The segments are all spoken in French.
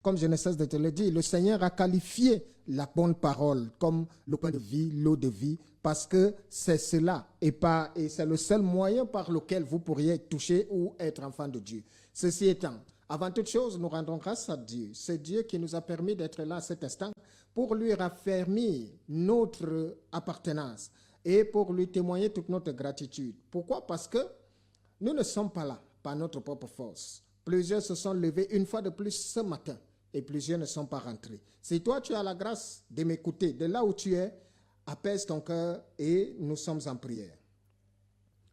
Comme je ne cesse de te le dire, le Seigneur a qualifié la bonne parole comme le pain de vie, l'eau de vie, parce que c'est cela et c'est le seul moyen par lequel vous pourriez toucher ou être enfant de Dieu. Ceci étant, avant toute chose, nous rendons grâce à Dieu. C'est Dieu qui nous a permis d'être là à cet instant pour lui raffermir notre appartenance et pour lui témoigner toute notre gratitude. Pourquoi? Parce que nous ne sommes pas là par notre propre force. Plusieurs se sont levés une fois de plus ce matin et plusieurs ne sont pas rentrés. Si toi tu as la grâce de m'écouter, de là où tu es, apaise ton cœur et nous sommes en prière.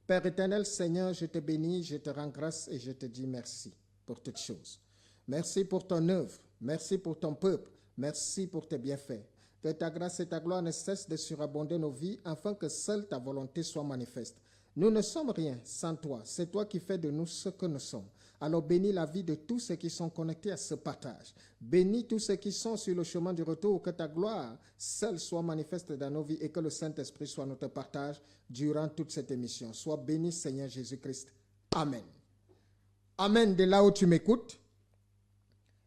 Père éternel, Seigneur, je te bénis, je te rends grâce et je te dis merci pour toutes choses. Merci pour ton œuvre, merci pour ton peuple, merci pour tes bienfaits. Que ta grâce et ta gloire ne cessent de surabonder nos vies afin que seule ta volonté soit manifeste. Nous ne sommes rien sans toi, c'est toi qui fais de nous ce que nous sommes. Alors bénis la vie de tous ceux qui sont connectés à ce partage. Bénis tous ceux qui sont sur le chemin du retour, que ta gloire seule soit manifeste dans nos vies et que le Saint-Esprit soit notre partage durant toute cette émission. Sois béni, Seigneur Jésus-Christ. Amen. Amen de là où tu m'écoutes.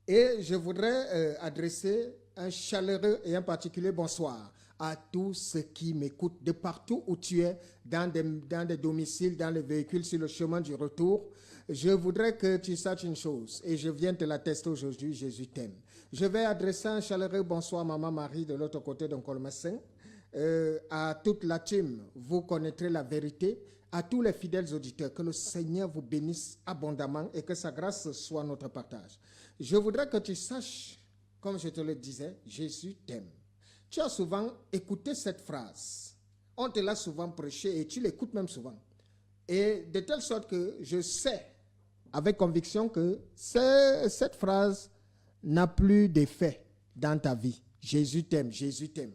Et je voudrais adresser un chaleureux et un particulier bonsoir à tous ceux qui m'écoutent de partout où tu es, dans des domiciles, dans les véhicules, sur le chemin du retour. Je voudrais que tu saches une chose, et je viens te l'attester aujourd'hui, Jésus t'aime. Je vais adresser un chaleureux bonsoir à Maman Marie de l'autre côté d'un colmassin, à toute la team, vous connaîtrez la vérité, à tous les fidèles auditeurs, que le Seigneur vous bénisse abondamment et que sa grâce soit notre partage. Je voudrais que tu saches, comme je te le disais, Jésus t'aime. Tu as souvent écouté cette phrase. On te l'a souvent prêché et tu l'écoutes même souvent. Et de telle sorte que je sais avec conviction que cette phrase n'a plus d'effet dans ta vie. Jésus t'aime, Jésus t'aime.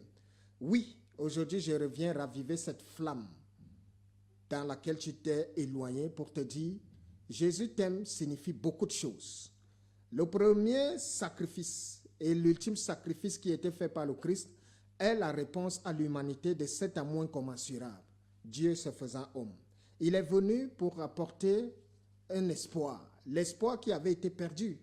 Oui, aujourd'hui je reviens raviver cette flamme dans laquelle tu t'es éloigné pour te dire Jésus t'aime signifie beaucoup de choses. Le premier sacrifice et l'ultime sacrifice qui était fait par le Christ est la réponse à l'humanité de cet amour incommensurable, Dieu se faisant homme. Il est venu pour apporter un espoir, l'espoir qui avait été perdu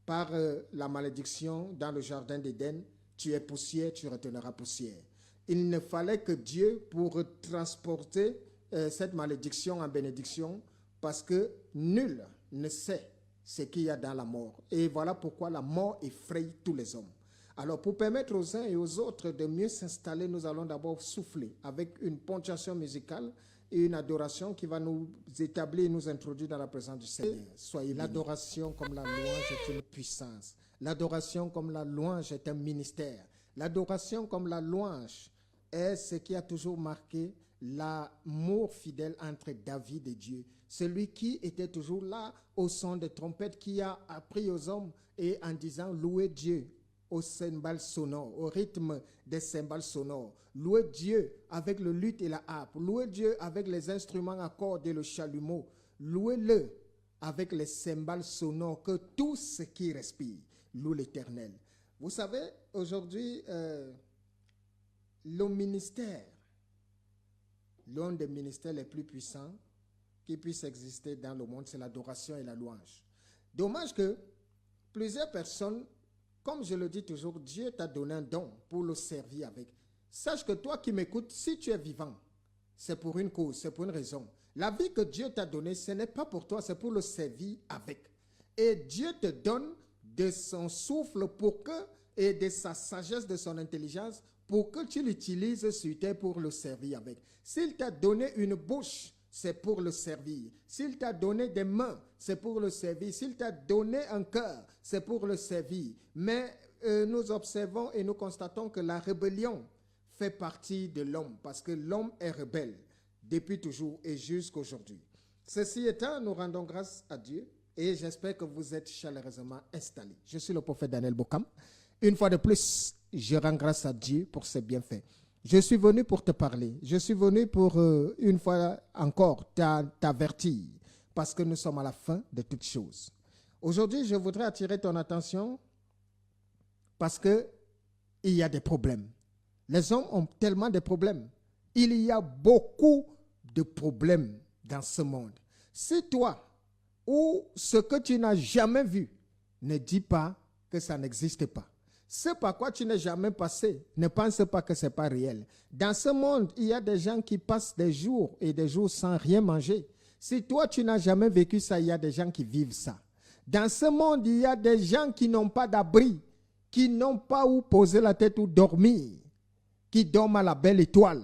par la malédiction dans le jardin d'Éden. Tu es poussière, tu retourneras poussière. Il ne fallait que Dieu pour transporter cette malédiction en bénédiction, parce que nul ne sait ce qu'il y a dans la mort. Et voilà pourquoi la mort effraie tous les hommes. Alors, pour permettre aux uns et aux autres de mieux s'installer, nous allons d'abord souffler avec une ponctuation musicale et une adoration qui va nous établir et nous introduire dans la présence du Seigneur. Soyez l'adoration comme la louange est une puissance. L'adoration comme la louange est un ministère. L'adoration comme la louange est ce qui a toujours marqué l'amour fidèle entre David et Dieu. Celui qui était toujours là au son des trompettes, qui a appris aux hommes et en disant louez Dieu au cymbales sonores, au rythme des cymbales sonores. Louez Dieu avec le luth et la harpe. Louez Dieu avec les instruments à cordes et le chalumeau. Louez-le avec les cymbales sonores, que tout ce qui respire loue l'Éternel. Vous savez, aujourd'hui, le ministère, l'un des ministères les plus puissants qui puisse exister dans le monde, c'est l'adoration et la louange. Dommage que plusieurs personnes, comme je le dis toujours, Dieu t'a donné un don pour le servir avec. Sache que toi qui m'écoutes, si tu es vivant, c'est pour une cause, c'est pour une raison. La vie que Dieu t'a donnée, ce n'est pas pour toi, c'est pour le servir avec. Et Dieu te donne de son souffle pour que, et de sa sagesse, de son intelligence, pour que tu l'utilises sur terre pour le servir avec. S'il t'a donné une bouche, c'est pour le servir. S'il t'a donné des mains, c'est pour le servir. S'il t'a donné un cœur, c'est pour le servir. Mais nous observons et nous constatons que la rébellion fait partie de l'homme, parce que l'homme est rebelle depuis toujours et jusqu'aujourd'hui. Ceci étant, nous rendons grâce à Dieu et j'espère que vous êtes chaleureusement installés. Je suis le prophète Daniel Bokam. Une fois de plus, je rends grâce à Dieu pour ses bienfaits. Je suis venu pour te parler. Je suis venu pour, une fois encore, t'avertir, parce que nous sommes à la fin de toutes choses. Aujourd'hui, je voudrais attirer ton attention parce qu'il y a des problèmes. Les hommes ont tellement de problèmes. Il y a beaucoup de problèmes dans ce monde. Si toi, ou ce que tu n'as jamais vu, ne dis pas que ça n'existe pas. Ce par quoi tu n'es jamais passé, ne pense pas que ce n'est pas réel. Dans ce monde, il y a des gens qui passent des jours et des jours sans rien manger. Si toi, tu n'as jamais vécu ça, il y a des gens qui vivent ça. Dans ce monde, il y a des gens qui n'ont pas d'abri, qui n'ont pas où poser la tête ou dormir, qui dorment à la belle étoile.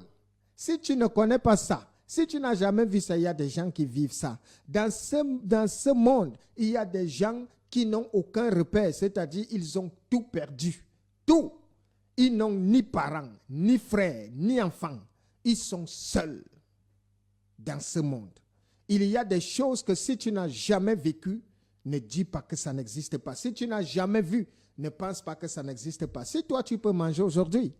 Si tu ne connais pas ça, si tu n'as jamais vu ça, il y a des gens qui vivent ça. Dans ce monde, il y a des gens qui n'ont aucun repère, c'est-à-dire ils ont tout perdu. Tout. Ils n'ont ni parents, ni frères, ni enfants. Ils sont seuls dans ce monde. Il y a des choses que si tu n'as jamais vécues, ne dis pas que ça n'existe pas. Si tu n'as jamais vu, ne pense pas que ça n'existe pas. Si toi, tu peux manger aujourd'hui,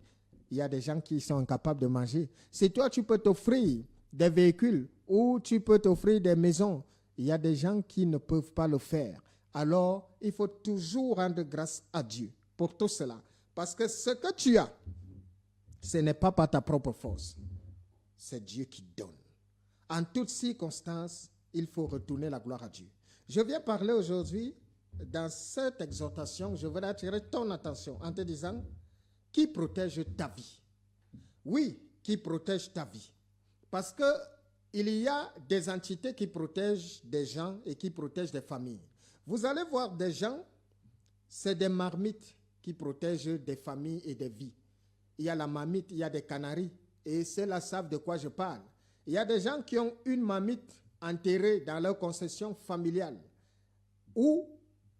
il y a des gens qui sont incapables de manger. Si toi, tu peux t'offrir des véhicules ou tu peux t'offrir des maisons, il y a des gens qui ne peuvent pas le faire. Alors, il faut toujours rendre grâce à Dieu pour tout cela. Parce que ce que tu as, ce n'est pas par ta propre force. C'est Dieu qui donne. En toutes circonstances, il faut retourner la gloire à Dieu. Je viens parler aujourd'hui, dans cette exhortation, je voudrais attirer ton attention en te disant, qui protège ta vie? Oui, qui protège ta vie. Parce qu'il y a des entités qui protègent des gens et qui protègent des familles. Vous allez voir des gens, c'est des marmites qui protègent des familles et des vies. Il y a la marmite, il y a des canaris, et ceux-là savent de quoi je parle. Il y a des gens qui ont une marmite enterrée dans leur concession familiale, où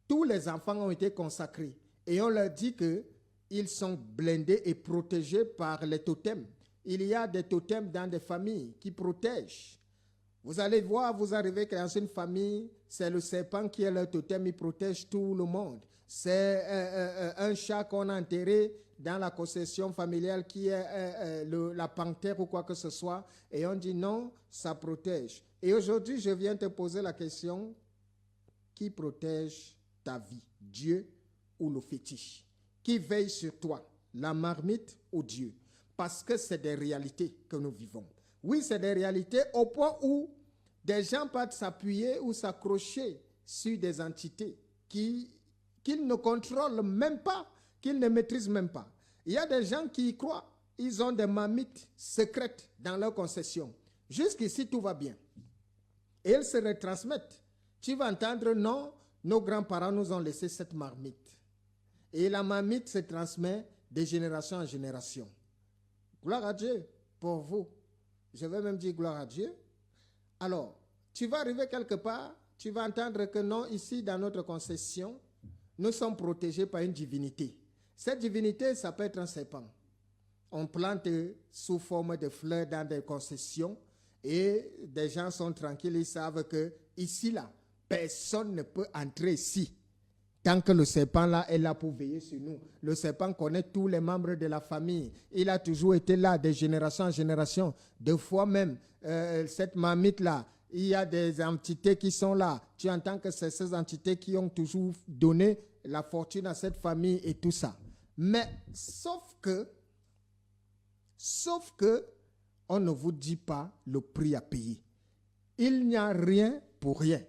tous les enfants ont été consacrés, et on leur dit qu'ils sont blindés et protégés par les totems. Il y a des totems dans des familles qui protègent. Vous allez voir, vous arrivez dans une famille, c'est le serpent qui est le totem, il protège tout le monde. C'est un chat qu'on a enterré dans la concession familiale qui est la panthère ou quoi que ce soit. Et on dit non, ça protège. Et aujourd'hui, je viens te poser la question, qui protège ta vie, Dieu ou le fétiche? Qui veille sur toi, la marmite ou Dieu? Parce que c'est des réalités que nous vivons. Oui, c'est des réalités au point où des gens peuvent s'appuyer ou s'accrocher sur des entités qu'ils ne contrôlent même pas, qu'ils ne maîtrisent même pas. Il y a des gens qui y croient. Ils ont des marmites secrètes dans leur concession. Jusqu'ici, tout va bien. Et ils se retransmettent. Tu vas entendre, non, nos grands-parents nous ont laissé cette marmite. Et la marmite se transmet de génération en génération. Gloire à Dieu pour vous. Je vais même dire gloire à Dieu. Alors, tu vas arriver quelque part, tu vas entendre que non, ici, dans notre concession, nous sommes protégés par une divinité. Cette divinité, ça peut être un serpent. On plante sous forme de fleurs dans des concessions et des gens sont tranquilles, ils savent que ici, là, personne ne peut entrer ici. Tant que le serpent là est là pour veiller sur nous. Le serpent connaît tous les membres de la famille. Il a toujours été là de génération en génération. Deux fois même, cette marmite là, il y a des entités qui sont là. Tu entends que c'est ces entités qui ont toujours donné la fortune à cette famille et tout ça. Mais sauf que, on ne vous dit pas le prix à payer. Il n'y a rien pour rien.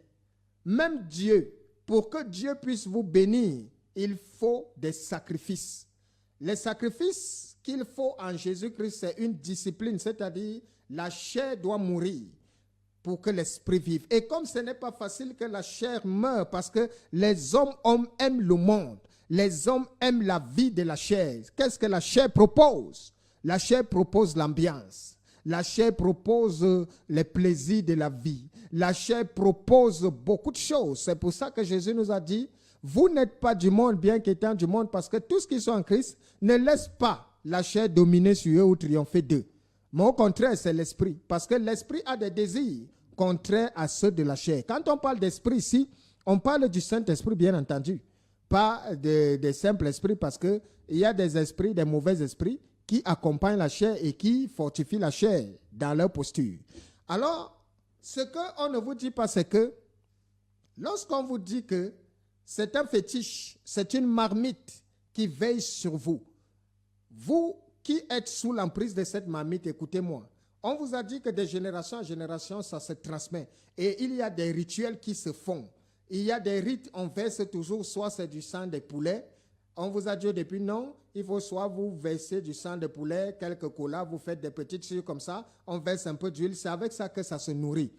Même Dieu, pour que Dieu puisse vous bénir, il faut des sacrifices. Les sacrifices qu'il faut en Jésus-Christ, c'est une discipline, c'est-à-dire la chair doit mourir pour que l'esprit vive. Et comme ce n'est pas facile que la chair meure, parce que les hommes aiment le monde, les hommes aiment la vie de la chair. Qu'est-ce que la chair propose? La chair propose l'ambiance. La chair propose les plaisirs de la vie. La chair propose beaucoup de choses. C'est pour ça que Jésus nous a dit, vous n'êtes pas du monde bien qu'étant du monde, parce que tous ceux qui sont en Christ ne laissent pas la chair dominer sur eux ou triompher d'eux. Mais au contraire, c'est l'esprit. Parce que l'esprit a des désirs contraires à ceux de la chair. Quand on parle d'esprit ici, on parle du Saint-Esprit, bien entendu. Pas des simples esprits, parce qu'il y a des esprits, des mauvais esprits, qui accompagnent la chair et qui fortifient la chair dans leur posture. Alors, ce qu'on ne vous dit pas, c'est que lorsqu'on vous dit que c'est un fétiche, c'est une marmite qui veille sur vous, vous qui êtes sous l'emprise de cette marmite, écoutez-moi, on vous a dit que de génération en génération, ça se transmet. Et il y a des rituels qui se font. Il y a des rites, on verse toujours, soit c'est du sang des poulets. On vous a dit depuis non, il faut soit vous verser du sang de poulet, quelques colas, vous faites des petites sucres comme ça, on verse un peu d'huile, c'est avec ça que ça se nourrit.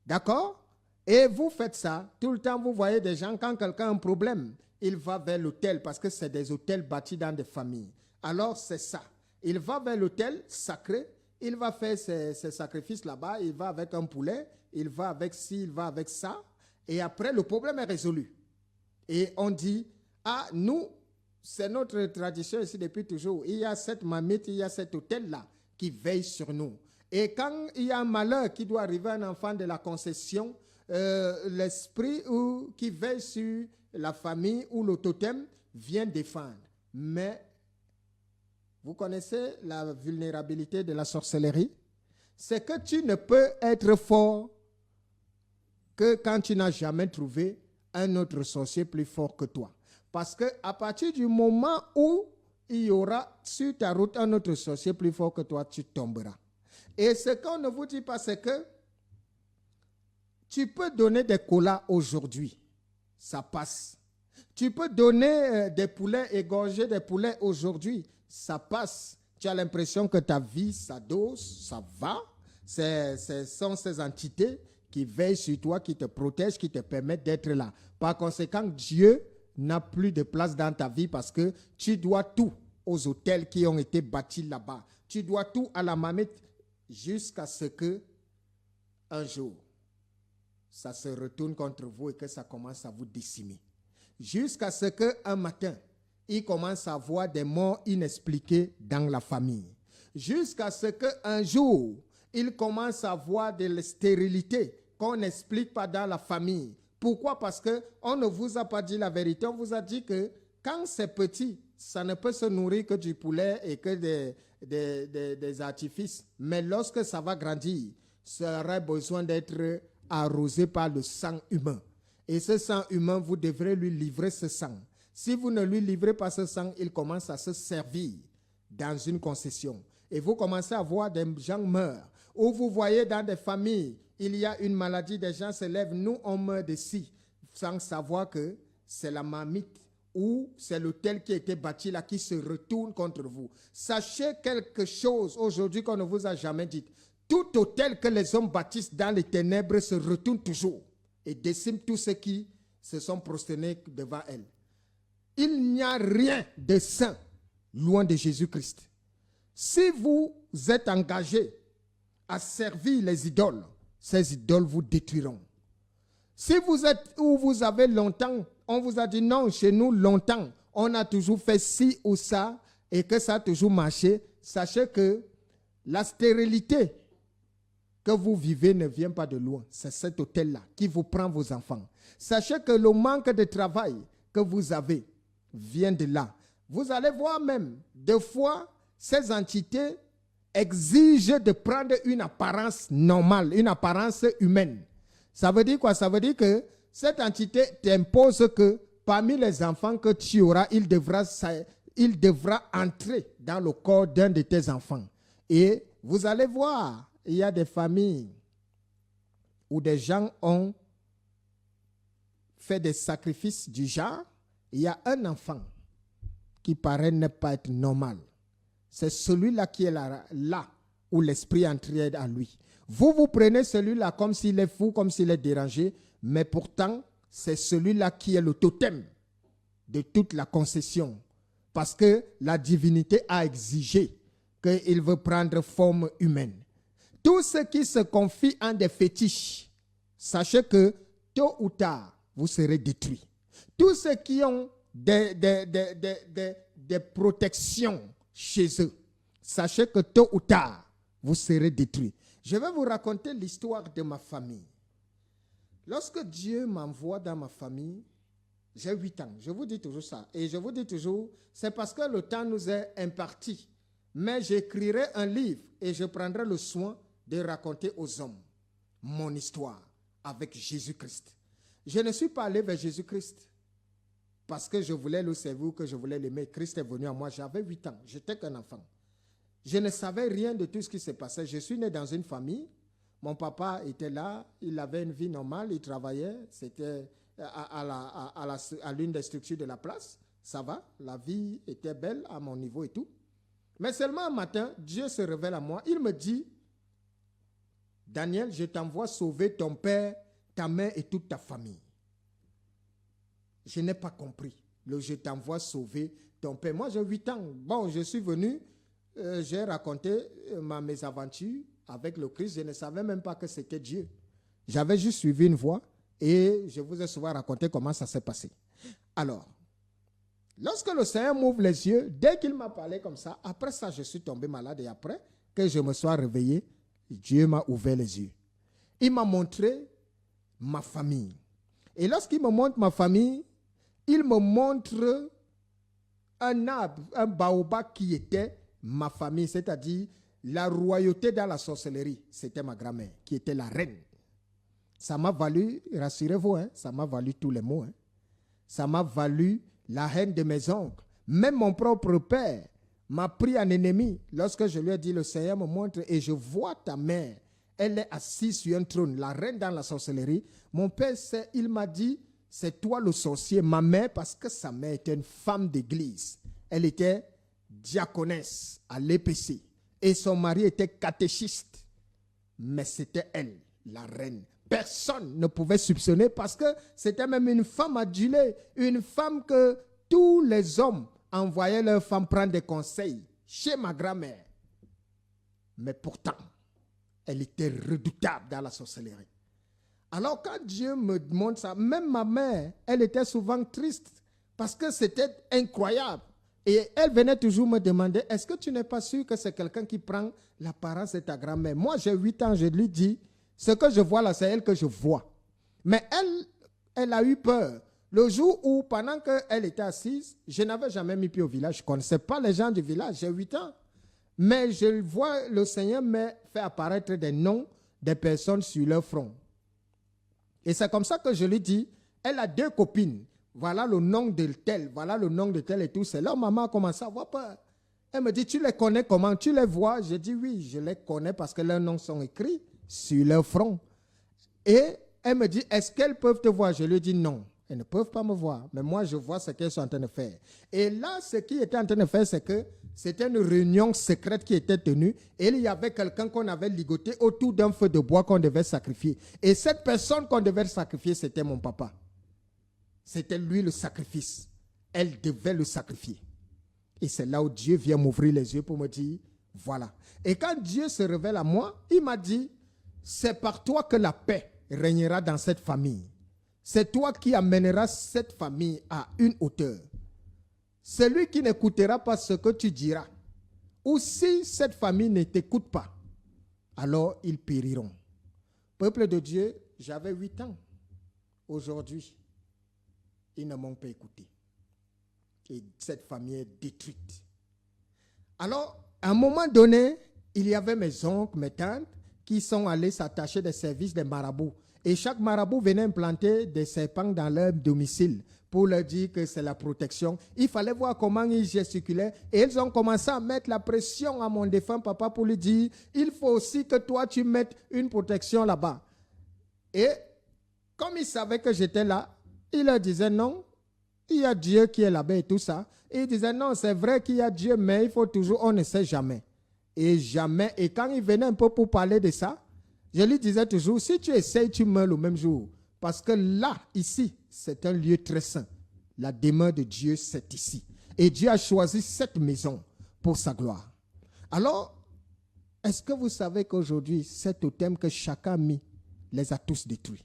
D'accord? Et vous faites ça, tout le temps vous voyez des gens, quand quelqu'un a un problème, il va vers l'autel parce que c'est des autels bâtis dans des familles. Alors c'est ça. Il va vers l'autel sacré, il va faire ses sacrifices là-bas, il va avec un poulet, il va avec ci, il va avec ça, et après le problème est résolu. Et on dit, ah, nous, c'est notre tradition ici depuis toujours. Il y a cette mamite, il y a cet autel-là qui veille sur nous. Et quand il y a un malheur qui doit arriver à un enfant de la concession, l'esprit qui veille sur la famille ou le totem vient défendre. Mais vous connaissez la vulnérabilité de la sorcellerie? C'est que tu ne peux être fort que quand tu n'as jamais trouvé un autre sorcier plus fort que toi. Parce qu'à partir du moment où il y aura sur ta route un autre sorcier plus fort que toi, tu tomberas. Et ce qu'on ne vous dit pas, c'est que tu peux donner des colas aujourd'hui, ça passe. Tu peux donner des poulets, égorger des poulets aujourd'hui, ça passe. Tu as l'impression que ta vie, ça dose, ça va. Ce sont ces entités qui veillent sur toi, qui te protègent, qui te permettent d'être là. Par conséquent, Dieu n'a plus de place dans ta vie parce que tu dois tout aux hôtels qui ont été bâtis là-bas. Tu dois tout à la mamite jusqu'à ce que un jour, ça se retourne contre vous et que ça commence à vous décimer. Jusqu'à ce qu'un matin, il commence à avoir des morts inexpliquées dans la famille. Jusqu'à ce qu'un jour, il commence à avoir de la stérilité qu'on n'explique pas dans la famille. Pourquoi? Parce qu'on ne vous a pas dit la vérité. On vous a dit que quand c'est petit, ça ne peut se nourrir que du poulet et que des artifices. Mais lorsque ça va grandir, ça aurait besoin d'être arrosé par le sang humain. Et ce sang humain, vous devrez lui livrer ce sang. Si vous ne lui livrez pas ce sang, il commence à se servir dans une concession. Et vous commencez à voir des gens meurent. Ou vous voyez dans des familles, il y a une maladie, des gens se lèvent, nous on meurt de ci, sans savoir que c'est la mamite ou c'est l'autel qui a été bâti là qui se retourne contre vous. Sachez quelque chose aujourd'hui qu'on ne vous a jamais dit. Tout autel que les hommes bâtissent dans les ténèbres se retourne toujours et décime tous ceux qui se sont prosternés devant elle. Il n'y a rien de saint loin de Jésus-Christ. Si vous êtes engagé à servir les idoles, ces idoles vous détruiront. Si vous êtes où vous avez longtemps, on vous a dit non, chez nous longtemps, on a toujours fait ci ou ça et que ça a toujours marché, sachez que la stérilité que vous vivez ne vient pas de loin. C'est cet hôtel-là qui vous prend vos enfants. Sachez que le manque de travail que vous avez vient de là. Vous allez voir même, des fois, ces entités exigent de prendre une apparence normale, une apparence humaine. Ça veut dire quoi? Ça veut dire que cette entité t'impose que parmi les enfants que tu auras, il devra entrer dans le corps d'un de tes enfants. Et vous allez voir, il y a des familles où des gens ont fait des sacrifices du genre. Il y a un enfant qui paraît ne pas être normal. C'est celui-là qui est là où l'esprit entrait en lui. Vous prenez celui-là comme s'il est fou, comme s'il est dérangé, mais pourtant, c'est celui-là qui est le totem de toute la concession. Parce que la divinité a exigé qu'il veut prendre forme humaine. Tout ce qui se confie en des fétiches, sachez que tôt ou tard, vous serez détruits. Tous ceux qui ont des protections chez eux, sachez que tôt ou tard, vous serez détruits. Je vais vous raconter l'histoire de ma famille. Lorsque Dieu m'envoie dans ma famille, j'ai 8 ans. Je vous dis toujours ça. Et je vous dis toujours, c'est parce que le temps nous est imparti. Mais j'écrirai un livre et je prendrai le soin de raconter aux hommes mon histoire avec Jésus-Christ. Je ne suis pas allé vers Jésus-Christ parce que je voulais le servir ou que je voulais l'aimer. Christ est venu à moi, j'avais 8 ans, j'étais qu'un enfant. Je ne savais rien de tout ce qui se passait. Je suis né dans une famille. Mon papa était là, il avait une vie normale, il travaillait, c'était à l'une des structures de la place. Ça va, la vie était belle à mon niveau et tout. Mais seulement un matin, Dieu se révèle à moi. Il me dit, Daniel, je t'envoie sauver ton père, ta mère et toute ta famille. Je n'ai pas compris. Je t'envoie sauver ton père. Moi, j'ai 8 ans. Bon, je suis venu, j'ai raconté mes aventures avec le Christ. Je ne savais même pas que c'était Dieu. J'avais juste suivi une voie et je vous ai souvent raconté comment ça s'est passé. Alors, lorsque le Seigneur m'ouvre les yeux, dès qu'il m'a parlé comme ça, après ça, je suis tombé malade et après que je me sois réveillé, Dieu m'a ouvert les yeux. Il m'a montré ma famille. Et lorsqu'il me montre ma famille, il me montre un arbre, un baobab qui était ma famille, c'est-à-dire la royauté dans la sorcellerie. C'était ma grand-mère qui était la reine. Ça m'a valu, rassurez-vous, ça m'a valu tous les mots. Ça m'a valu la haine de mes oncles. Même mon propre père m'a pris en ennemi lorsque je lui ai dit, le Seigneur me montre et je vois ta mère. Elle est assise sur un trône, la reine dans la sorcellerie. Mon père, il m'a dit, c'est toi le sorcier. Ma mère, parce que sa mère était une femme d'église. Elle était diaconesse à l'EPC. Et son mari était catéchiste. Mais c'était elle, la reine. Personne ne pouvait soupçonner parce que c'était même une femme adulée, une femme que tous les hommes envoyaient leurs femmes prendre des conseils chez ma grand-mère. Mais pourtant, elle était redoutable dans la sorcellerie. Alors quand Dieu me montre ça, même ma mère, elle était souvent triste parce que c'était incroyable. Et elle venait toujours me demander, est-ce que tu n'es pas sûr que c'est quelqu'un qui prend l'apparence de ta grand-mère? Moi, j'ai 8 ans, je lui dis, ce que je vois là, c'est elle que je vois. Mais elle a eu peur. Le jour où, pendant qu'elle était assise, je n'avais jamais mis pied au village. Je ne connaissais pas les gens du village, j'ai 8 ans. Mais je vois, le Seigneur m'a fait apparaître des noms des personnes sur leur front. Et c'est comme ça que je lui dis, elle a 2 copines. Voilà le nom de tel, voilà le nom de tel et tout. C'est là où maman a commencé à avoir peur. Elle me dit, tu les connais comment? Tu les vois? Je dis, oui, je les connais parce que leurs noms sont écrits sur leur front. Et elle me dit, est-ce qu'elles peuvent te voir? Je lui dis non, elles ne peuvent pas me voir. Mais moi, je vois ce qu'elles sont en train de faire. Et là, ce qu'ils étaient en train de faire, c'est que c'était une réunion secrète qui était tenue. Et il y avait quelqu'un qu'on avait ligoté autour d'un feu de bois qu'on devait sacrifier. Et cette personne qu'on devait sacrifier, c'était mon papa. C'était lui le sacrifice. Elle devait le sacrifier. Et c'est là où Dieu vient m'ouvrir les yeux pour me dire, voilà. Et quand Dieu se révèle à moi, il m'a dit, c'est par toi que la paix régnera dans cette famille. C'est toi qui amèneras cette famille à une hauteur. Celui qui n'écoutera pas ce que tu diras, ou si cette famille ne t'écoute pas, alors ils périront. Peuple de Dieu, j'avais 8 ans. Aujourd'hui, ils ne m'ont pas écouté. Et cette famille est détruite. Alors, à un moment donné, il y avait mes oncles, mes tantes, qui sont allés s'attacher des services des marabouts. Et chaque marabout venait implanter des serpents dans leur domicile pour leur dire que c'est la protection. Il fallait voir comment ils gesticulaient. Et ils ont commencé à mettre la pression à mon défunt papa pour lui dire, il faut aussi que toi tu mettes une protection là-bas. Et comme ils savaient que j'étais là, il leur disait non, il y a Dieu qui est là-bas et tout ça. Et il disait non, c'est vrai qu'il y a Dieu, mais il faut toujours, on ne sait jamais. Et jamais. Et quand il venait un peu pour parler de ça, je lui disais toujours, si tu essayes, tu meurs le même jour. Parce que là, ici, c'est un lieu très saint. La demeure de Dieu, c'est ici. Et Dieu a choisi cette maison pour sa gloire. Alors, est-ce que vous savez qu'aujourd'hui, cet totem que chacun a mis, les a tous détruits?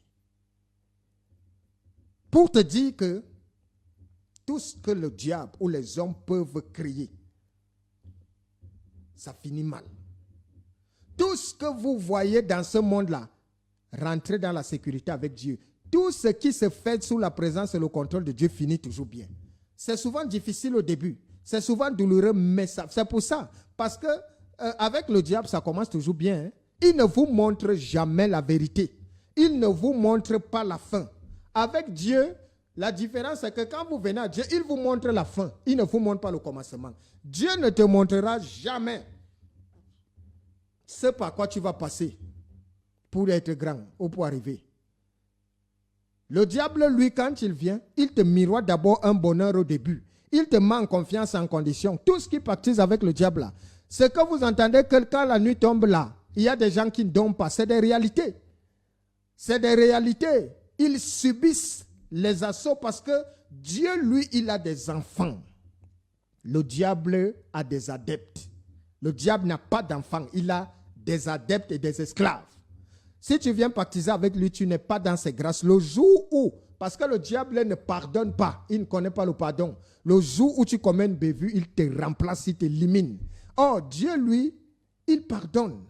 Pour te dire que tout ce que le diable ou les hommes peuvent créer, ça finit mal. Tout ce que vous voyez dans ce monde-là, rentrez dans la sécurité avec Dieu. Tout ce qui se fait sous la présence et le contrôle de Dieu finit toujours bien. C'est souvent difficile au début. C'est souvent douloureux, mais c'est pour ça. Parce que avec le diable, ça commence toujours bien. Il ne vous montre jamais la vérité. Il ne vous montre pas la fin. Avec Dieu, la différence c'est que quand vous venez à Dieu, il vous montre la fin. Il ne vous montre pas le commencement. Dieu ne te montrera jamais ce par quoi tu vas passer pour être grand ou pour arriver. Le diable, lui, quand il vient, il te miroite d'abord un bonheur au début. Il te met en confiance en condition. Tout ce qui pactise avec le diable, là, c'est que vous entendez que quand la nuit tombe là, il y a des gens qui ne dorment pas. C'est des réalités. C'est des réalités. Ils subissent les assauts parce que Dieu, lui, il a des enfants. Le diable a des adeptes. Le diable n'a pas d'enfants. Il a des adeptes et des esclaves. Si tu viens pactiser avec lui, tu n'es pas dans ses grâces. Le jour où, parce que le diable ne pardonne pas, il ne connaît pas le pardon. Le jour où tu commets une bévue, il te remplace, il t'élimine. Or, Dieu, lui, il pardonne.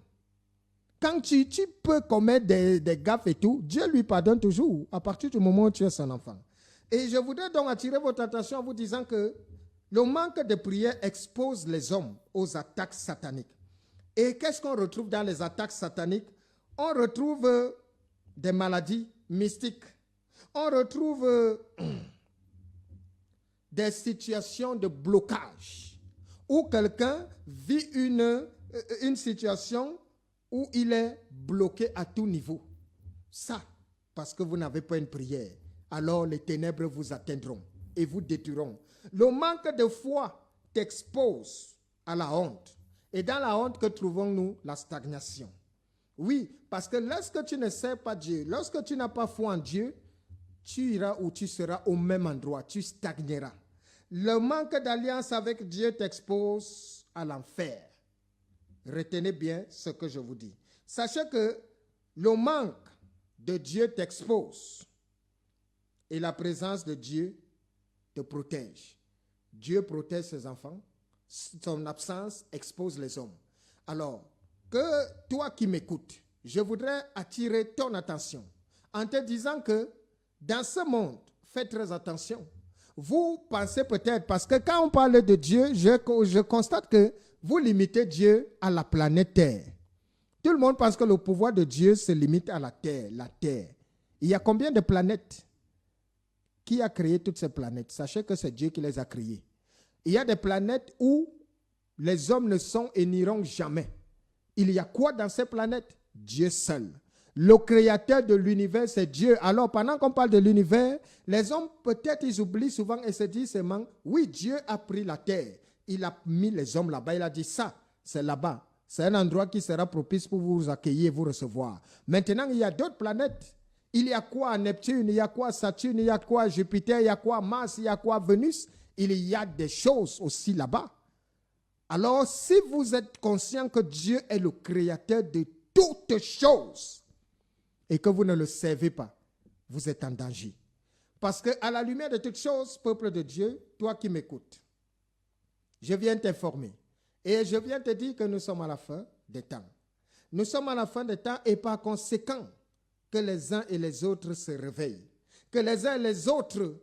Quand tu peux commettre des gaffes et tout, Dieu lui pardonne toujours à partir du moment où tu es son enfant. Et je voudrais donc attirer votre attention en vous disant que le manque de prière expose les hommes aux attaques sataniques. Et qu'est-ce qu'on retrouve dans les attaques sataniques? On retrouve des maladies mystiques. On retrouve des situations de blocage où quelqu'un vit une situation où il est bloqué à tout niveau. Ça, parce que vous n'avez pas une prière. Alors les ténèbres vous atteindront et vous détruiront. Le manque de foi t'expose à la honte. Et dans la honte, que trouvons-nous? La stagnation. Oui, parce que lorsque tu ne sais pas Dieu, lorsque tu n'as pas foi en Dieu, tu iras ou tu seras au même endroit, tu stagneras. Le manque d'alliance avec Dieu t'expose à l'enfer. Retenez bien ce que je vous dis. Sachez que le manque de Dieu t'expose et la présence de Dieu te protège. Dieu protège ses enfants. Son absence expose les hommes. Alors, que toi qui m'écoutes, je voudrais attirer ton attention en te disant que dans ce monde, fais très attention. Vous pensez peut-être, parce que quand on parle de Dieu, je constate que vous limitez Dieu à la planète Terre. Tout le monde pense que le pouvoir de Dieu se limite à la Terre. La Terre. Il y a combien de planètes? Qui a créé toutes ces planètes? Sachez que c'est Dieu qui les a créées. Il y a des planètes où les hommes ne sont et n'iront jamais. Il y a quoi dans ces planètes? Dieu seul. Le créateur de l'univers, c'est Dieu. Alors, pendant qu'on parle de l'univers, les hommes, peut-être, ils oublient souvent et se disent seulement, oui, Dieu a pris la terre. Il a mis les hommes là-bas. Il a dit, ça, c'est là-bas. C'est un endroit qui sera propice pour vous accueillir, vous recevoir. Maintenant, il y a d'autres planètes. Il y a quoi à Neptune? Il y a quoi à Saturne? Il y a quoi à Jupiter? Il y a quoi à Mars? Il y a quoi à Vénus? Il y a des choses aussi là-bas. Alors, si vous êtes conscient que Dieu est le créateur de toutes choses et que vous ne le savez pas, vous êtes en danger. Parce qu'à la lumière de toutes choses, peuple de Dieu, toi qui m'écoutes, je viens t'informer et je viens te dire que nous sommes à la fin des temps. Nous sommes à la fin des temps et par conséquent, que les uns et les autres se réveillent. Que les uns et les autres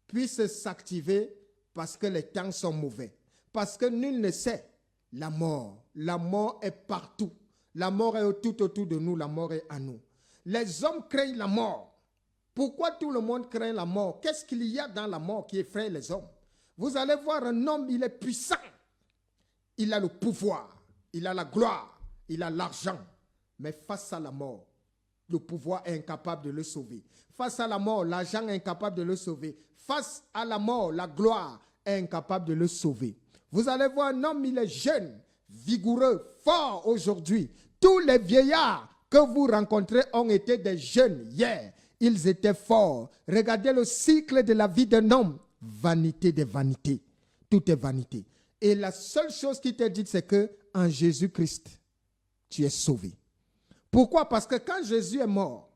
puissent s'activer parce que les temps sont mauvais. Parce que nul ne sait la mort. La mort est partout. La mort est tout autour de nous. La mort est à nous. Les hommes craignent la mort. Pourquoi tout le monde craint la mort? Qu'est-ce qu'il y a dans la mort qui effraie les hommes? Vous allez voir un homme, il est puissant. Il a le pouvoir. Il a la gloire. Il a l'argent. Mais face à la mort, le pouvoir est incapable de le sauver. Face à la mort, l'argent est incapable de le sauver. Face à la mort, la gloire est incapable de le sauver. Vous allez voir un homme, il est jeune, vigoureux, fort aujourd'hui. Tous les vieillards que vous rencontrez ont été des jeunes hier. Ils étaient forts. Regardez le cycle de la vie d'un homme. Vanité des vanités. Tout est vanité. Et la seule chose qui t'est dite, c'est que en Jésus-Christ, tu es sauvé. Pourquoi? Parce que quand Jésus est mort,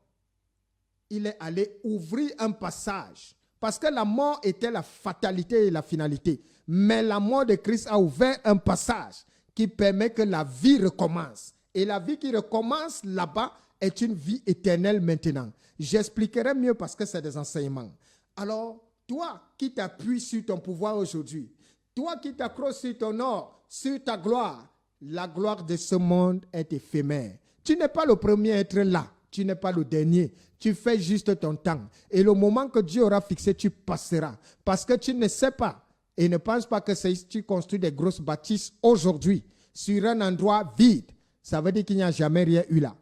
il est allé ouvrir un passage. Parce que la mort était la fatalité et la finalité. Mais la mort de Christ a ouvert un passage qui permet que la vie recommence. Et la vie qui recommence là-bas est une vie éternelle maintenant. J'expliquerai mieux parce que c'est des enseignements. Alors, toi qui t'appuies sur ton pouvoir aujourd'hui, toi qui t'accroches sur ton or, sur ta gloire, la gloire de ce monde est éphémère. Tu n'es pas le premier à être là. Tu n'es pas le dernier. Tu fais juste ton temps. Et le moment que Dieu aura fixé, tu passeras. Parce que tu ne sais pas. Et ne pense pas que si tu construis des grosses bâtisses aujourd'hui sur un endroit vide, ça veut dire qu'il n'y a jamais rien eu là.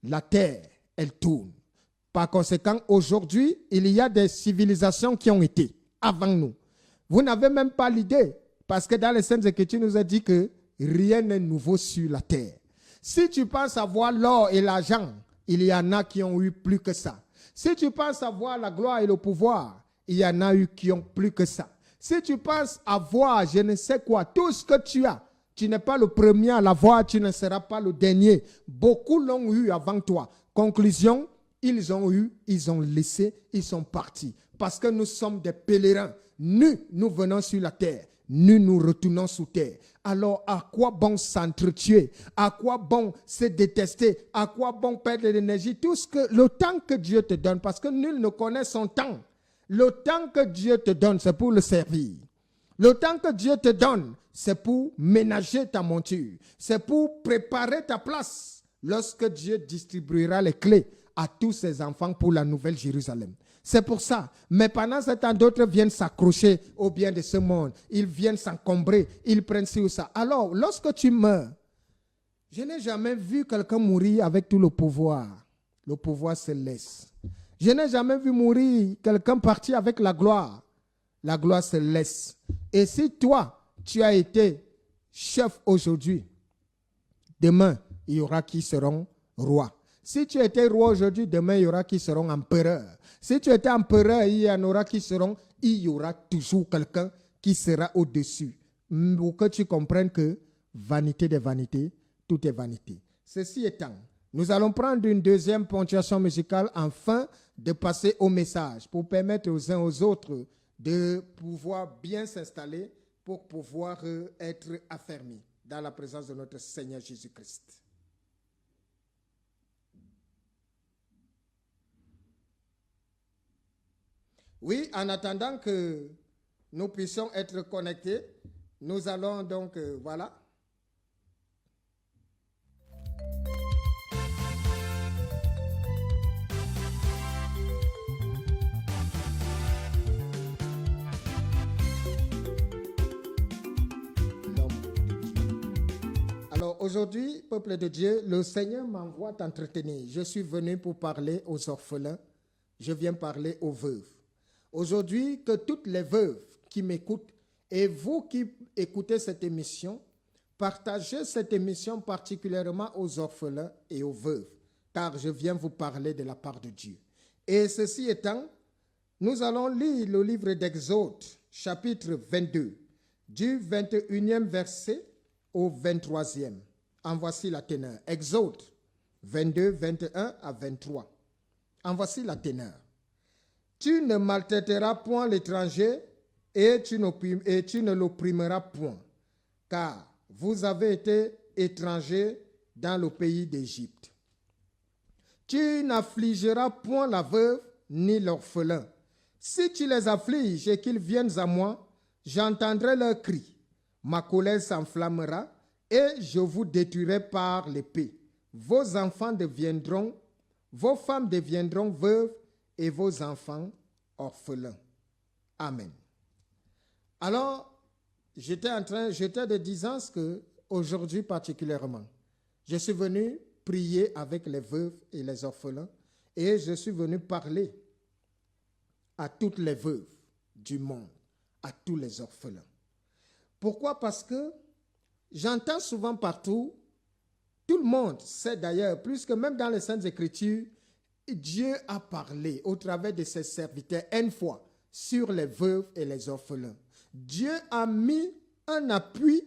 La terre, elle tourne. Par conséquent, aujourd'hui, il y a des civilisations qui ont été avant nous. Vous n'avez même pas l'idée, parce que dans les Saintes Écritures, nous a dit que rien n'est nouveau sur la terre. Si tu penses avoir l'or et l'argent, il y en a qui ont eu plus que ça. Si tu penses avoir la gloire et le pouvoir, il y en a eu qui ont plus que ça. Si tu penses avoir je ne sais quoi, tout ce que tu as, tu n'es pas le premier à l'avoir, tu ne seras pas le dernier. Beaucoup l'ont eu avant toi. Conclusion, ils ont eu, ils ont laissé, ils sont partis. Parce que nous sommes des pèlerins. Nous venons sur la terre. Nous retournons sous terre. Alors, à quoi bon s'entretuer? À quoi bon se détester? À quoi bon perdre de l'énergie? Tout ce que, le temps que Dieu te donne, parce que nul ne connaît son temps. Le temps que Dieu te donne, c'est pour le servir. Le temps que Dieu te donne, c'est pour ménager ta monture. C'est pour préparer ta place lorsque Dieu distribuera les clés à tous ses enfants pour la nouvelle Jérusalem. C'est pour ça. Mais pendant ce temps, d'autres viennent s'accrocher au bien de ce monde. Ils viennent s'encombrer. Ils prennent ci ou ça. Alors, lorsque tu meurs, je n'ai jamais vu quelqu'un mourir avec tout le pouvoir. Le pouvoir se laisse. Je n'ai jamais vu mourir quelqu'un partir avec la gloire. La gloire se laisse. Et si toi, tu as été chef aujourd'hui, demain, il y aura qui seront rois. Si tu étais roi aujourd'hui, demain, il y aura qui seront empereurs. Si tu étais empereur, il y en aura qui seront, il y aura toujours quelqu'un qui sera au-dessus. Pour que tu comprennes que vanité des vanités, tout est vanité. Ceci étant, nous allons prendre une deuxième ponctuation musicale afin de passer au message pour permettre aux uns aux autres de pouvoir bien s'installer pour pouvoir être affermis dans la présence de notre Seigneur Jésus-Christ. Oui, en attendant que nous puissions être connectés, nous allons donc, voilà. Alors aujourd'hui, peuple de Dieu, le Seigneur m'envoie t'entretenir. Je suis venu pour parler aux orphelins, je viens parler aux veuves. Aujourd'hui, que toutes les veuves qui m'écoutent et vous qui écoutez cette émission, partagez cette émission particulièrement aux orphelins et aux veuves, car je viens vous parler de la part de Dieu. Et ceci étant, nous allons lire le livre d'Exode, chapitre 22, du 21e verset au 23e. En voici la teneur. Exode 22, 21 à 23. En voici la teneur. Tu ne maltraiteras point l'étranger et tu ne l'opprimeras point, car vous avez été étrangers dans le pays d'Égypte. Tu n'affligeras point la veuve ni l'orphelin. Si tu les affliges et qu'ils viennent à moi, j'entendrai leurs cris. Ma colère s'enflammera et je vous détruirai par l'épée. Vos enfants deviendront, vos femmes deviendront veuves et vos enfants orphelins. Amen. Alors, j'étais de disant que aujourd'hui particulièrement, je suis venu prier avec les veuves et les orphelins et je suis venu parler à toutes les veuves du monde, à tous les orphelins. Pourquoi? Parce que j'entends souvent partout, tout le monde sait d'ailleurs, plus que même dans les Saintes Écritures, Dieu a parlé au travers de ses serviteurs une fois sur les veuves et les orphelins. Dieu a mis un appui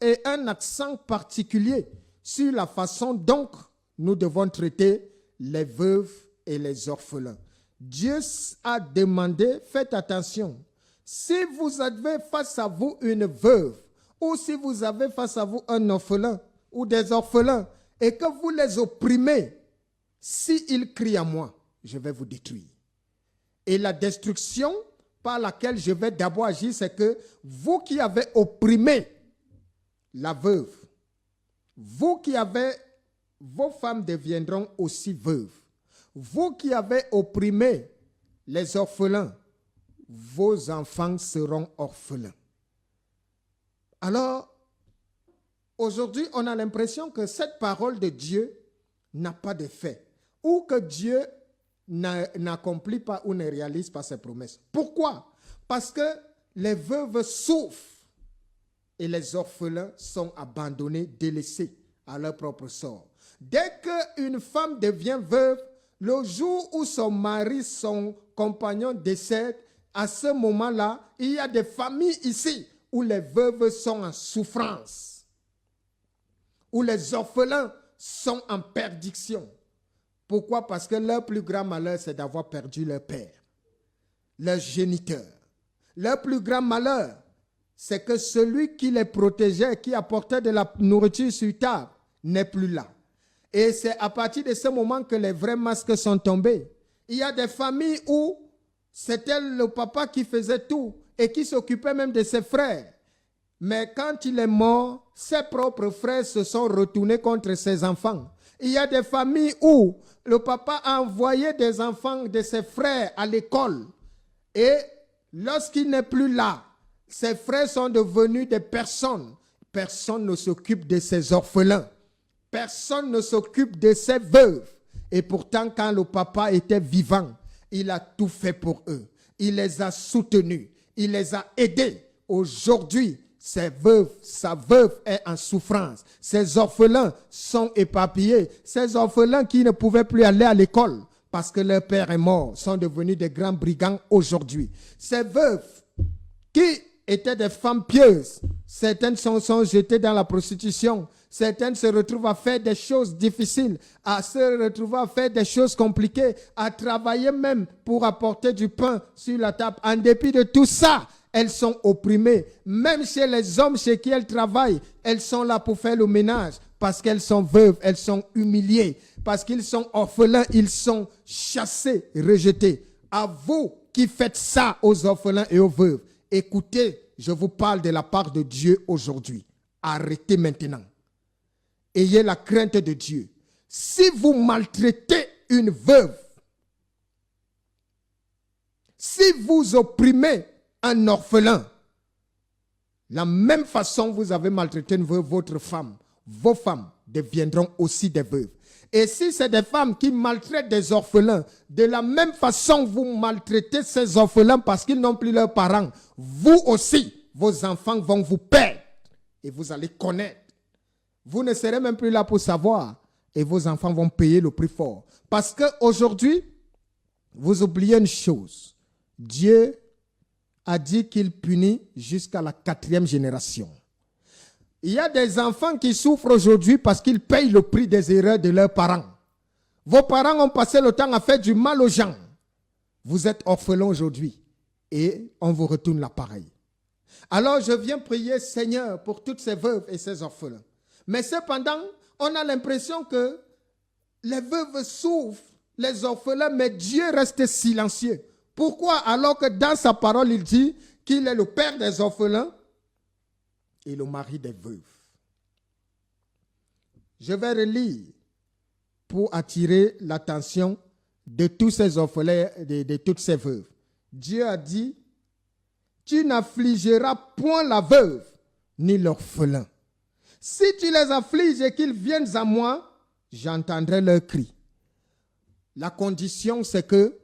et un accent particulier sur la façon dont nous devons traiter les veuves et les orphelins. Dieu a demandé, faites attention, si vous avez face à vous une veuve ou si vous avez face à vous un orphelin ou des orphelins et que vous les opprimez, s'ils crient à moi, je vais vous détruire. Et la destruction par laquelle je vais d'abord agir, c'est que vous qui avez opprimé la veuve, vous qui avez, vos femmes deviendront aussi veuves. Vous qui avez opprimé les orphelins, vos enfants seront orphelins. Alors, aujourd'hui, on a l'impression que cette parole de Dieu n'a pas d'effet, ou que Dieu n'accomplit pas ou ne réalise pas ses promesses. Pourquoi? Parce que les veuves souffrent et les orphelins sont abandonnés, délaissés à leur propre sort. Dès qu'une femme devient veuve, le jour où son mari, son compagnon décède, à ce moment-là, il y a des familles ici où les veuves sont en souffrance, où les orphelins sont en perdition. Pourquoi? Parce que leur plus grand malheur, c'est d'avoir perdu leur père, leur géniteur. Leur plus grand malheur, c'est que celui qui les protégeait, qui apportait de la nourriture sur table, n'est plus là. Et c'est à partir de ce moment que les vrais masques sont tombés. Il y a des familles où c'était le papa qui faisait tout et qui s'occupait même de ses frères. Mais quand il est mort, ses propres frères se sont retournés contre ses enfants. Il y a des familles où le papa a envoyé des enfants de ses frères à l'école. Et lorsqu'il n'est plus là, ses frères sont devenus des personnes. Personne ne s'occupe de ses orphelins. Personne ne s'occupe de ses veuves. Et pourtant, quand le papa était vivant, il a tout fait pour eux. Il les a soutenus. Il les a aidés. Aujourd'hui, sa veuve est en souffrance. Ses orphelins sont éparpillés. Ces orphelins qui ne pouvaient plus aller à l'école parce que leur père est mort sont devenus des grands brigands aujourd'hui. Ces veuves qui étaient des femmes pieuses, certaines sont jetées dans la prostitution. Certaines se retrouvent à faire des choses difficiles, à se retrouver à faire des choses compliquées, à travailler même pour apporter du pain sur la table. En dépit de tout ça, elles sont opprimées. Même chez les hommes chez qui elles travaillent, elles sont là pour faire le ménage parce qu'elles sont veuves, elles sont humiliées, parce qu'ils sont orphelins, ils sont chassés, rejetés. À vous qui faites ça aux orphelins et aux veuves, écoutez, je vous parle de la part de Dieu aujourd'hui. Arrêtez maintenant. Ayez la crainte de Dieu. Si vous maltraitez une veuve, si vous opprimez un orphelin, la même façon vous avez maltraité une veuve, votre femme, vos femmes deviendront aussi des veuves. Et si c'est des femmes qui maltraitent des orphelins, de la même façon vous maltraitez ces orphelins parce qu'ils n'ont plus leurs parents, vous aussi, vos enfants vont vous perdre et vous allez connaître. Vous ne serez même plus là pour savoir et vos enfants vont payer le prix fort. Parce qu'aujourd'hui, vous oubliez une chose. Dieu a dit qu'il punit jusqu'à la 4e génération. Il y a des enfants qui souffrent aujourd'hui parce qu'ils payent le prix des erreurs de leurs parents. Vos parents ont passé le temps à faire du mal aux gens. Vous êtes orphelins aujourd'hui et on vous retourne l'appareil. Alors je viens prier, Seigneur, pour toutes ces veuves et ces orphelins. Mais cependant, on a l'impression que les veuves souffrent, les orphelins, mais Dieu reste silencieux. Pourquoi? Alors que dans sa parole, il dit qu'il est le père des orphelins et le mari des veuves. Je vais relire pour attirer l'attention de tous ces orphelins, de toutes ces veuves. Dieu a dit, tu n'affligeras point la veuve ni l'orphelin. Si tu les affliges et qu'ils viennent à moi, j'entendrai leurs cris. La condition, c'est que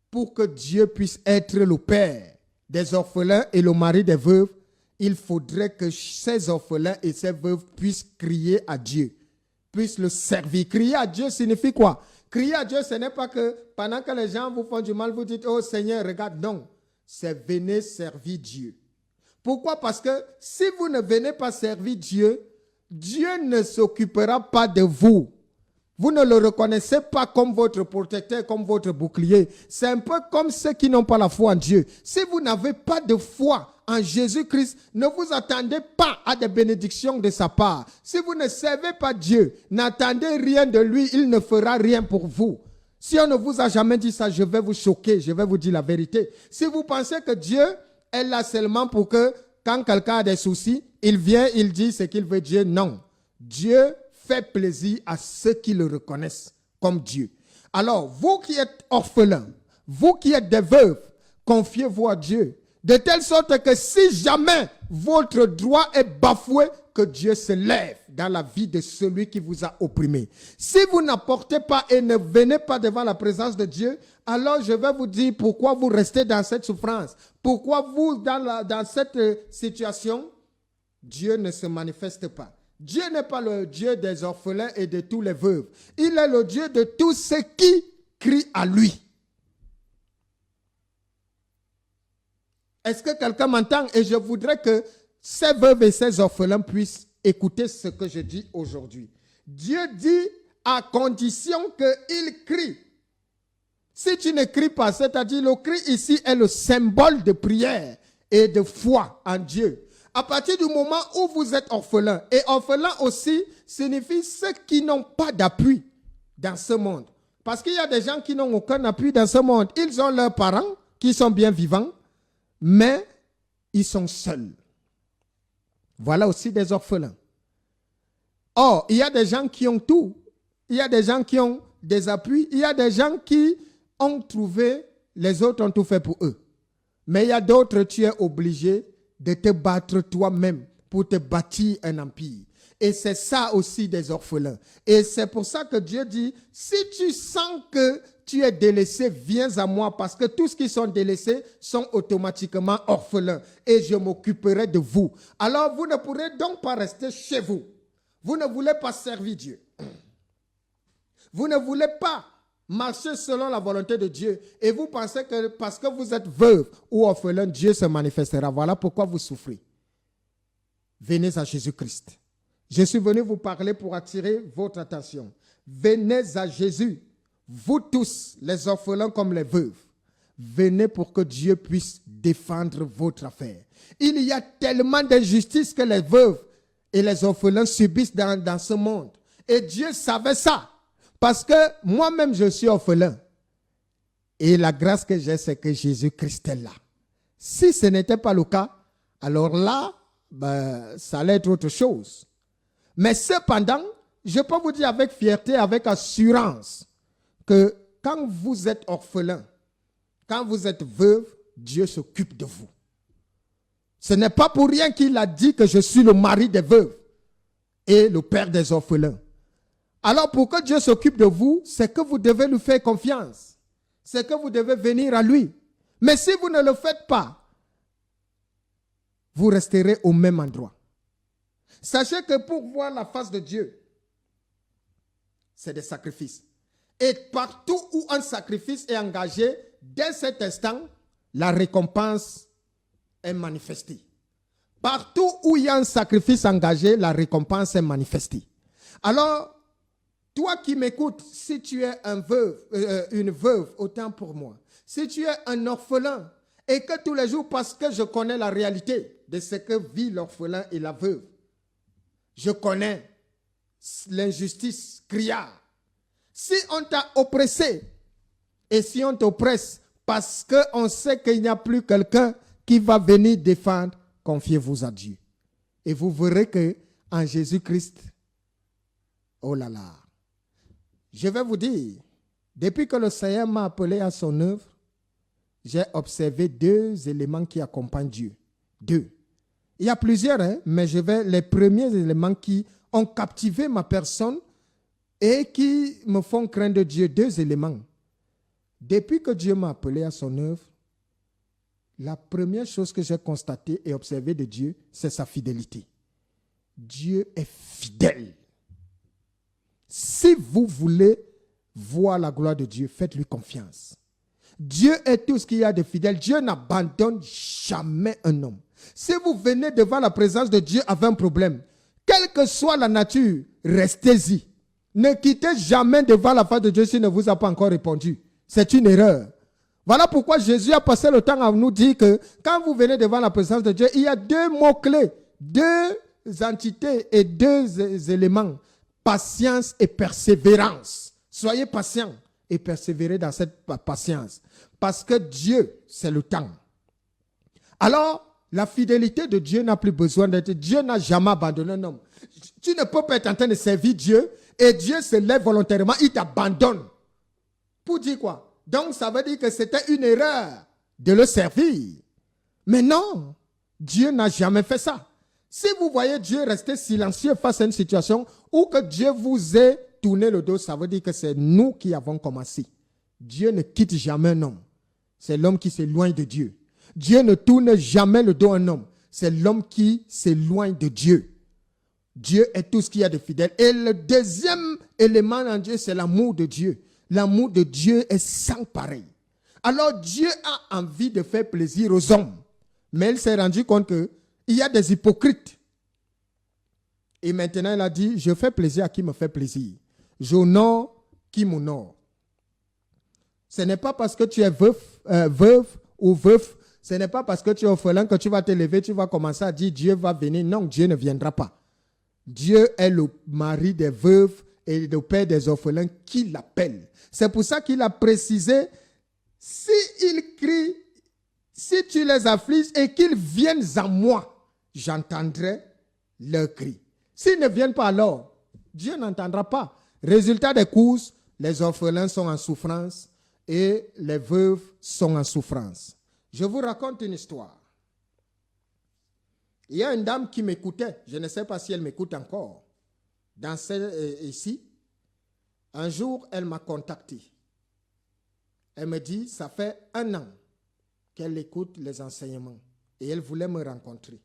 pour que Dieu puisse être le père des orphelins et le mari des veuves, il faudrait que ces orphelins et ces veuves puissent crier à Dieu, puissent le servir. Crier à Dieu signifie quoi? Crier à Dieu, ce n'est pas que pendant que les gens vous font du mal, vous dites, oh Seigneur, regarde, non. C'est venez servir Dieu. Pourquoi? Parce que si vous ne venez pas servir Dieu, Dieu ne s'occupera pas de vous. Vous ne le reconnaissez pas comme votre protecteur, comme votre bouclier. C'est un peu comme ceux qui n'ont pas la foi en Dieu. Si vous n'avez pas de foi en Jésus-Christ, ne vous attendez pas à des bénédictions de sa part. Si vous ne servez pas Dieu, n'attendez rien de lui, il ne fera rien pour vous. Si on ne vous a jamais dit ça, je vais vous choquer, je vais vous dire la vérité. Si vous pensez que Dieu est là seulement pour que quand quelqu'un a des soucis, il vient, il dit ce qu'il veut dire, non. Dieu fait plaisir à ceux qui le reconnaissent comme Dieu. Alors, vous qui êtes orphelins, vous qui êtes des veuves, confiez-vous à Dieu. De telle sorte que si jamais votre droit est bafoué, que Dieu se lève dans la vie de celui qui vous a opprimé. Si vous n'apportez pas et ne venez pas devant la présence de Dieu, alors je vais vous dire pourquoi vous restez dans cette souffrance. Pourquoi vous, dans cette situation, Dieu ne se manifeste pas. Dieu n'est pas le Dieu des orphelins et de tous les veuves. Il est le Dieu de tous ceux qui crient à lui. Est-ce que quelqu'un m'entend? Et je voudrais que ces veuves et ces orphelins puissent écouter ce que je dis aujourd'hui. Dieu dit à condition qu'ils crient. Si tu ne cries pas, c'est-à-dire le cri ici est le symbole de prière et de foi en Dieu. À partir du moment où vous êtes orphelin, et orphelin aussi signifie ceux qui n'ont pas d'appui dans ce monde. Parce qu'il y a des gens qui n'ont aucun appui dans ce monde. Ils ont leurs parents qui sont bien vivants, mais ils sont seuls. Voilà aussi des orphelins. Or, il y a des gens qui ont tout. Il y a des gens qui ont des appuis. Il y a des gens qui ont trouvé, les autres ont tout fait pour eux. Mais il y a d'autres, tu es obligé de te battre toi-même pour te bâtir un empire. Et c'est ça aussi des orphelins. Et c'est pour ça que Dieu dit, si tu sens que tu es délaissé, viens à moi, parce que tous qui sont délaissés sont automatiquement orphelins. Et je m'occuperai de vous. Alors vous ne pourrez donc pas rester chez vous. Vous ne voulez pas servir Dieu. Vous ne voulez pas marcher selon la volonté de Dieu. Et vous pensez que parce que vous êtes veuve ou orphelin, Dieu se manifestera. Voilà pourquoi vous souffrez. Venez à Jésus-Christ. Je suis venu vous parler pour attirer votre attention. Venez à Jésus. Vous tous, les orphelins comme les veuves. Venez pour que Dieu puisse défendre votre affaire. Il y a tellement d'injustices que les veuves et les orphelins subissent dans ce monde. Et Dieu savait ça. Parce que moi-même, je suis orphelin. Et la grâce que j'ai, c'est que Jésus-Christ est là. Si ce n'était pas le cas, alors là, ça allait être autre chose. Mais cependant, je peux vous dire avec fierté, avec assurance, que quand vous êtes orphelin, quand vous êtes veuve, Dieu s'occupe de vous. Ce n'est pas pour rien qu'il a dit que je suis le mari des veuves et le père des orphelins. Alors pour que Dieu s'occupe de vous, c'est que vous devez lui faire confiance. C'est que vous devez venir à lui. Mais si vous ne le faites pas, vous resterez au même endroit. Sachez que pour voir la face de Dieu, c'est des sacrifices. Et partout où un sacrifice est engagé, dès cet instant, la récompense est manifestée. Partout où il y a un sacrifice engagé, la récompense est manifestée. Alors, toi qui m'écoutes, si tu es une veuve, autant pour moi. Si tu es un orphelin, et que tous les jours, parce que je connais la réalité de ce que vit l'orphelin et la veuve, je connais l'injustice criarde. Si on t'a oppressé, et si on t'oppresse, parce qu'on sait qu'il n'y a plus quelqu'un qui va venir défendre, confiez-vous à Dieu. Et vous verrez que en Jésus-Christ, oh là là, je vais vous dire, depuis que le Seigneur m'a appelé à son œuvre, j'ai observé deux éléments qui accompagnent Dieu. Deux. Il y a plusieurs, mais les premiers éléments qui ont captivé ma personne et qui me font craindre Dieu. Deux éléments. Depuis que Dieu m'a appelé à son œuvre, la première chose que j'ai constatée et observée de Dieu, c'est sa fidélité. Dieu est fidèle. Si vous voulez voir la gloire de Dieu, faites-lui confiance. Dieu est tout ce qu'il y a de fidèle. Dieu n'abandonne jamais un homme. Si vous venez devant la présence de Dieu avec un problème, quelle que soit la nature, restez-y. Ne quittez jamais devant la face de Dieu s'il ne vous a pas encore répondu. C'est une erreur. Voilà pourquoi Jésus a passé le temps à nous dire que quand vous venez devant la présence de Dieu, il y a deux mots-clés, deux entités et deux éléments. Patience et persévérance. Soyez patients et persévérez dans cette patience. Parce que Dieu, c'est le temps. Alors, la fidélité de Dieu n'a plus besoin d'être. Dieu n'a jamais abandonné un homme. Tu ne peux pas être en train de servir Dieu et Dieu se lève volontairement, il t'abandonne. Pour dire quoi? Donc, ça veut dire que c'était une erreur de le servir. Mais non, Dieu n'a jamais fait ça. Si vous voyez Dieu rester silencieux face à une situation ou que Dieu vous ait tourné le dos, ça veut dire que c'est nous qui avons commencé. Dieu ne quitte jamais un homme. C'est l'homme qui s'éloigne de Dieu. Dieu ne tourne jamais le dos à un homme. C'est l'homme qui s'éloigne de Dieu. Dieu est tout ce qu'il y a de fidèle. Et le deuxième élément en Dieu, c'est l'amour de Dieu. L'amour de Dieu est sans pareil. Alors Dieu a envie de faire plaisir aux hommes. Mais il s'est rendu compte qu'il y a des hypocrites. Et maintenant il a dit, je fais plaisir à qui me fait plaisir. J'honore qui m'honore. Ce n'est pas parce que tu es veuve ou veuf, ce n'est pas parce que tu es orphelin que tu vas te lever, tu vas commencer à dire Dieu va venir. Non, Dieu ne viendra pas. Dieu est le mari des veuves et le père des orphelins qui l'appelle. C'est pour ça qu'il a précisé, s'ils crient, si tu les affliges et qu'ils viennent à moi, j'entendrai leurs cris. S'ils ne viennent pas alors, Dieu n'entendra pas. Résultat des courses, les orphelins sont en souffrance et les veuves sont en souffrance. Je vous raconte une histoire. Il y a une dame qui m'écoutait, je ne sais pas si elle m'écoute encore, ici. Un jour, elle m'a contacté. Elle me dit, ça fait 1 an qu'elle écoute les enseignements et elle voulait me rencontrer.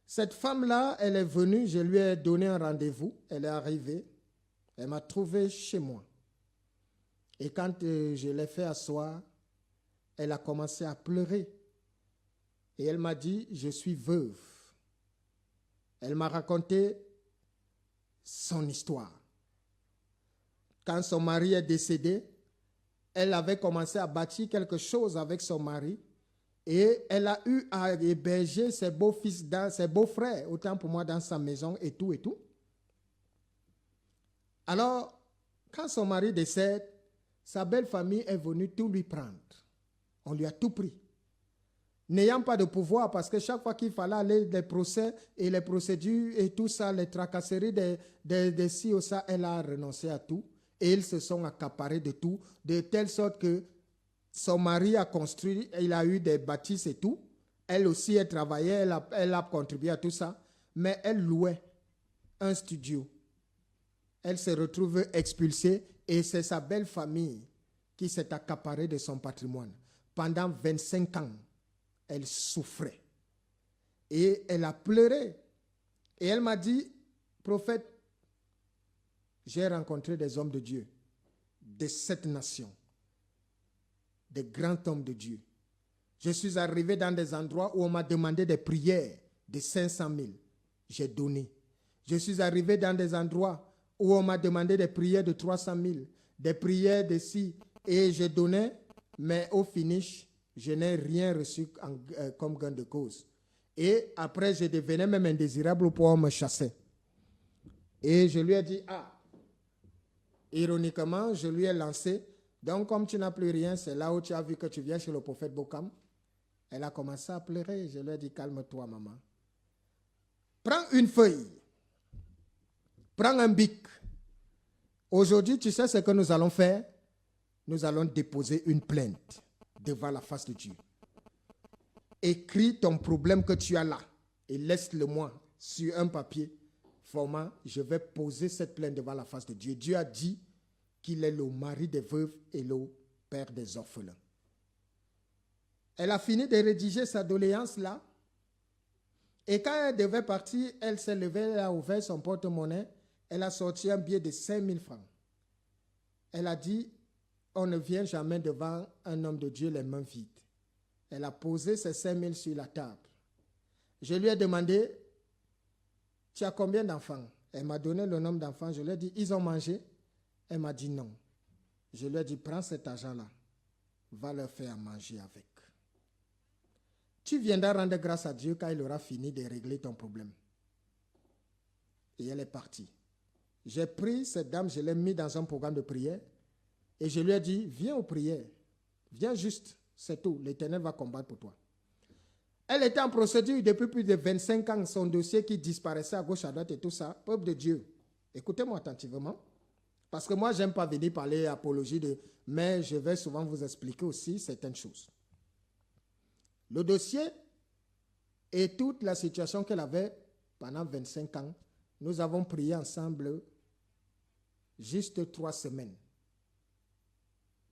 Cette femme-là, elle est venue, je lui ai donné un rendez-vous, elle est arrivée, elle m'a trouvé chez moi. Et quand je l'ai fait asseoir, elle a commencé à pleurer. Et elle m'a dit, je suis veuve. Elle m'a raconté son histoire. Quand son mari est décédé, elle avait commencé à bâtir quelque chose avec son mari et elle a eu à héberger ses beaux-fils, ses beaux-frères, autant pour moi, dans sa maison et tout et tout. Alors, quand son mari décède, sa belle famille est venue tout lui prendre. On lui a tout pris. N'ayant pas de pouvoir, parce que chaque fois qu'il fallait aller des procès et les procédures et tout ça, les tracasseries des ci ou ça, elle a renoncé à tout. Et ils se sont accaparés de tout, de telle sorte que son mari a construit, il a eu des bâtisses et tout. Elle aussi, elle travaillait, elle a contribué à tout ça. Mais elle louait un studio. Elle se retrouve expulsée et c'est sa belle famille qui s'est accaparée de son patrimoine. Pendant 25 ans, elle souffrait. Et elle a pleuré. Et elle m'a dit, prophète, j'ai rencontré des hommes de Dieu, de cette nation, des grands hommes de Dieu. Je suis arrivé dans des endroits où on m'a demandé des prières de 500 000. J'ai donné. Je suis arrivé dans des endroits où on m'a demandé des prières de 300 000, des prières de ci, et je donnais, mais au finish, je n'ai rien reçu comme gain de cause. Et après, je devenais même indésirable pour on me chassait. Et je lui ai dit, ironiquement, je lui ai lancé, donc comme tu n'as plus rien, c'est là où tu as vu que tu viens chez le prophète Bokam. Elle a commencé à pleurer. Je lui ai dit, calme-toi, maman. Prends une feuille. Prends un bic. Aujourd'hui, tu sais ce que nous allons faire? Nous allons déposer une plainte devant la face de Dieu. Écris ton problème que tu as là et laisse-le-moi sur un papier. Format, je vais poser cette plainte devant la face de Dieu. Dieu a dit qu'il est le mari des veuves et le père des orphelins. Elle a fini de rédiger sa doléance là. Et quand elle devait partir, elle s'est levée, elle a ouvert son porte-monnaie. Elle a sorti un billet de 5 000 francs. Elle a dit, on ne vient jamais devant un homme de Dieu les mains vides. Elle a posé ces 5 000 sur la table. Je lui ai demandé, tu as combien d'enfants? Elle m'a donné le nombre d'enfants. Je lui ai dit, ils ont mangé? Elle m'a dit non. Je lui ai dit, prends cet argent-là, va leur faire à manger avec. Tu viendras rendre grâce à Dieu quand il aura fini de régler ton problème. Et elle est partie. J'ai pris cette dame, je l'ai mis dans un programme de prière et je lui ai dit, viens aux prières, viens juste, c'est tout, l'Éternel va combattre pour toi. Elle était en procédure depuis plus de 25 ans, son dossier qui disparaissait à gauche, à droite et tout ça. Peuple de Dieu, écoutez-moi attentivement, parce que moi, je n'aime pas venir parler apologie, mais je vais souvent vous expliquer aussi certaines choses. Le dossier Et toute la situation qu'elle avait pendant 25 ans, nous avons prié ensemble juste 3 semaines.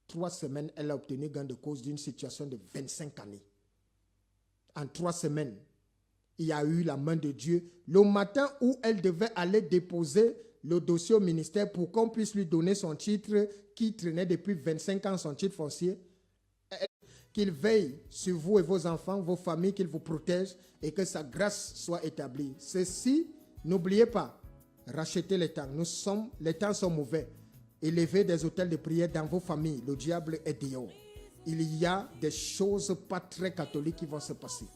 3 semaines, elle a obtenu gain de cause d'une situation de 25 années. En 3 semaines, il y a eu la main de Dieu. Le matin où elle devait aller déposer le dossier au ministère pour qu'on puisse lui donner son titre qui traînait depuis 25 ans, son titre foncier, qu'il veille sur vous et vos enfants, vos familles, qu'il vous protège et que sa grâce soit établie. Ceci, n'oubliez pas, rachetez les temps. Les temps sont mauvais. Élevez des hôtels de prière dans vos familles. Le diable est dehors. Il y a des choses pas très catholiques qui vont se passer.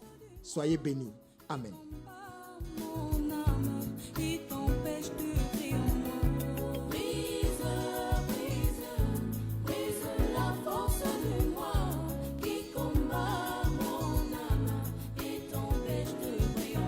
Soyez bénis. Amen.